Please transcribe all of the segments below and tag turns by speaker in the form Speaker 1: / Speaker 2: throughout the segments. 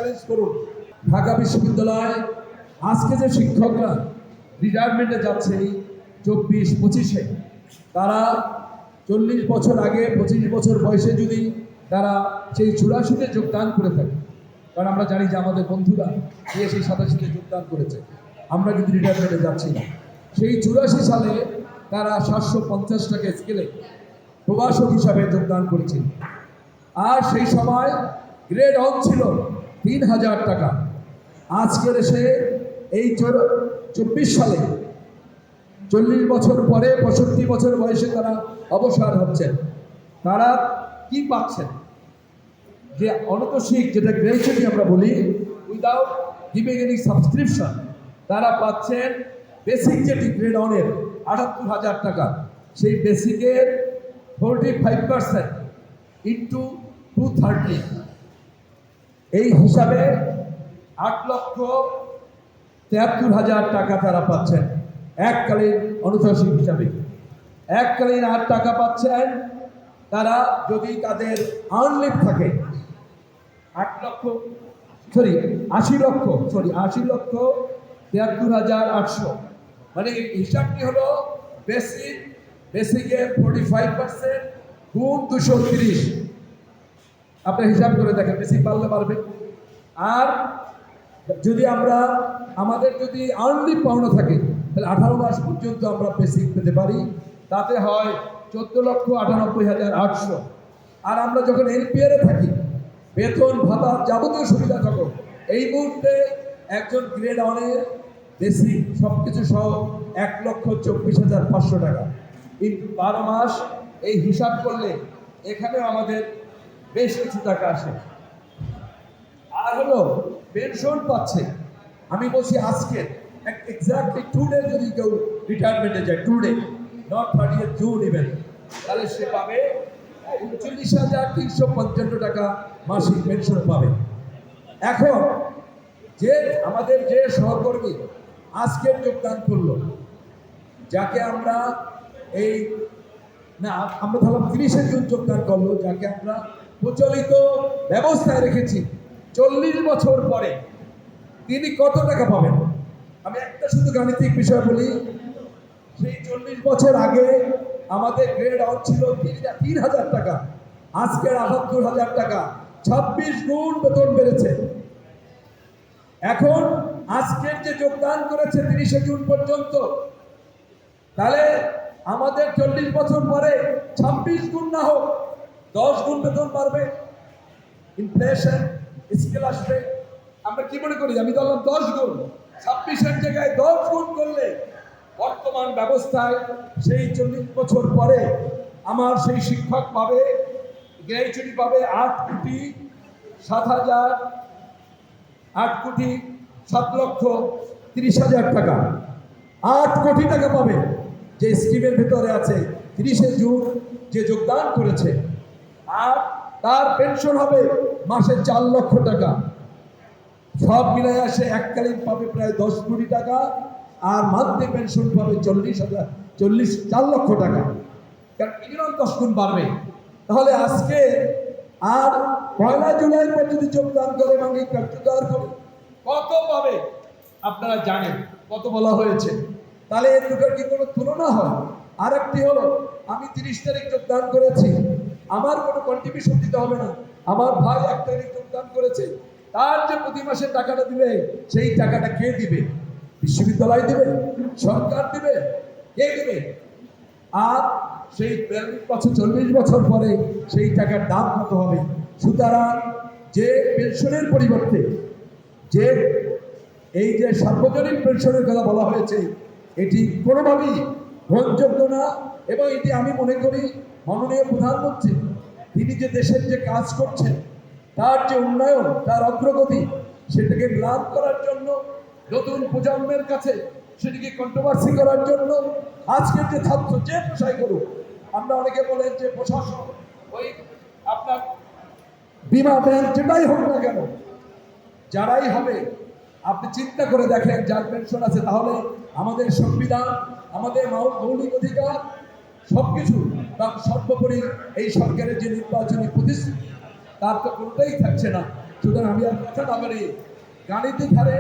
Speaker 1: Challenge করুন। ঢাকা বিশ্ববিদ্যালয় আজকে যে শিক্ষকরা রিটায়ারমেন্টে যাচ্ছে এই 24-25-এ, তারা 40 বছর আগে 25 বছর বয়সে যদি তারা সেই 84-তে যোগদান করে থাকে, কারণ আমরা জানি যে আমাদের বন্ধুরা গিয়ে সেই 87-তে যোগদান করেছে, আমরা কিন্তু রিটায়ারমেন্টে যাচ্ছি না। সেই 84 সালে তারা 750 টাকা স্কেলে প্রভাষক হিসাবে যোগদান করেছিল, আর সেই সময় গ্রেড অন ছিল 3000 টাকা। আজকের এসে এই 24 সালে 40 বছর পরে 65 বছর বয়সে তারা অবসর হচ্ছেন। তারা কি পাচ্ছেন? যে অনতোষিক, যেটা গ্র্যাচুইটি আমরা বলি, উইদাউট গিভিং এনি সাবস্ক্রিপশন, তারা পাচ্ছেন বেসিক যেটি গ্রেড অনের 78,000 টাকা, সেই বেসিকের 45% ইন্টু 230, এই হিসাবে 8,73,000 টাকা তারা পাচ্ছেন এককালীন অনুতোষিক হিসাবে। এককালীন 8 টাকা পাচ্ছেন তারা যদি তাদের আর্নলিভ থাকে 80,73,800, মানে হিসাবটি হলো বেসিকের 45% গুণ 230। আপনি হিসাব করে দেখেন, বেসিক পারলে পারবে। আর যদি আমাদের যদি আর্নলিভ পাওনা থাকে, তাহলে 18 মাস পর্যন্ত আমরা বেসিক পেতে পারি, তাতে হয় 14,98,800। আর আমরা যখন এনপিআরে থাকি, বেতন ভাতা যাবতীয় সুবিধা থাকো, এই মুহূর্তে একজন গ্রেড অনের বেসিক সব কিছু সহ 1,24,500 টাকা। এই 12 মাস এই হিসাব করলে এখানেও আমাদের বেশ কিছু টাকা আসে। আর হলো পেনশন পাচ্ছে, আমি বলছি আজকে এক্স্যাক্টলি টুডে যদি কেউ রিটায়ারমেন্টে যায়, টুডে, নট 30 জুন ইভেন, তাহলে সে পাবে 39,355 টাকা মাসিক পেনশন পাবে। এখন যে আমাদের যে সহকর্মী আজকের যোগদান করলো, যাকে আমরা ধরলাম 30 জুন যোগদান করলো, যাকে আমরা প্রচলিত ব্যবস্থায় রেখেছি 40 বছর পরে, তিনি কত টাকা পাবেন? আমি একটা শুধু গাণিতিক বিষয় বলি। সেই 40 বছর আগে আমাদের গ্রেড অন ছিল 3,000 টাকা, আজকের 78,000 টাকা, 26 গুণ বেতন বেড়েছে। এখন আজকের যে যোগদান করেছে 30 জুন পর্যন্ত, তাহলে আমাদের 40 বছর পরে 26 গুণ না হোক 10 গুণ বেতন বাড়বে। ইনফ্লেশন স্কেল আসবে। আমরা কি মনে করি? আমি বললাম 10 গুণ, 26-এর জায়গায় 10 গুণ করলে বর্তমান ব্যবস্থায় সেই 40 বছর পরে আমার সেই শিক্ষক পাবে, গ্র্যাচুইটি পাবে 8,07,30,000 টাকা। 8 কোটি টাকা পাবে, যে স্কিমের ভিতরে আছে 30 জুন যে যোগদান করেছে। আর তার পেনশন হবে মাসে 4 লক্ষ টাকা। সব মিলাই আসে এককালীন পাবে প্রায় 10 কোটি টাকা, আর মান্থলি পেনশন পাবে 4 লক্ষ টাকা। কারণ মিনিমাম 10 গুণ বাড়বে। তাহলে আজকে আর 1 জুলাই পর যদি যোগদান করে এবং এই কার্যকর করে কত পাবে আপনারা জানেন, কত বলা হয়েছে। তাহলে এর দুটোর কি কোনো তুলনা হয়? আরেকটি হলো, আমি 30 তারিখ যোগদান করেছি, আমার কোনো কন্ট্রিবিউশন দিতে হবে না। আমার ভাই 1 তারিখ যোগদান করেছে, তার যে প্রতি মাসে টাকাটা দিবে, সেই টাকাটা কে দিবে? বিশ্ববিদ্যালয় দিবে? সরকার দিবে? কে দিবে? আর সেই 40 বছর পরে সেই টাকার দাম কত হবে? সুতরাং যে পেনশনের পরিবর্তে যে এই যে সার্বজনীন পেনশনের কথা বলা হয়েছে, এটি কোনোভাবেই গ্রহণযোগ্য না। এবং এটি আমি মনে করি মাননীয় প্রধানমন্ত্রী, তিনি যে দেশের যে কাজ করছেন, তার যে উন্নয়ন, তার অগ্রগতি, সেটাকে ম্লান করার জন্য, নতুন প্রজন্মের কাছে সেটিকে কন্ট্রোভার্সি করার জন্য আজকের যে ছাত্র যে পেশাই করুক, আমরা অনেকে বলেন যে প্রশাসন, ওই আপনার বিমা ব্যাংক, যেটাই হোক না কেন, যারাই হবে, আপনি চিন্তা করে দেখেন যার পেনশন আছে, তাহলে আমাদের সংবিধান, আমাদের মৌলিক অধিকার সবকিছু, তার সর্বোপরি এই সরকারের যে নির্বাচনী প্রতিশ্রুতি, তার তো কোনোটাই থাকছে না। সুতরাং আমি আর কথা না বাড়িয়ে গাণিতিক হারে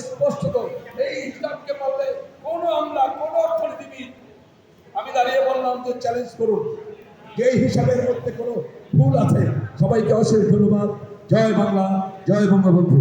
Speaker 1: স্পষ্টত এই হিসাবকে পারলে কোনো আমরা কোনো অর্থনীতিবিদ আমি দাঁড়িয়ে বললাম যে চ্যালেঞ্জ করুন যে এই হিসাবের মধ্যে কোনো ভুল আছে। সবাইকে অশেষ ধন্যবাদ। জয় বাংলা, জয় বঙ্গবন্ধু।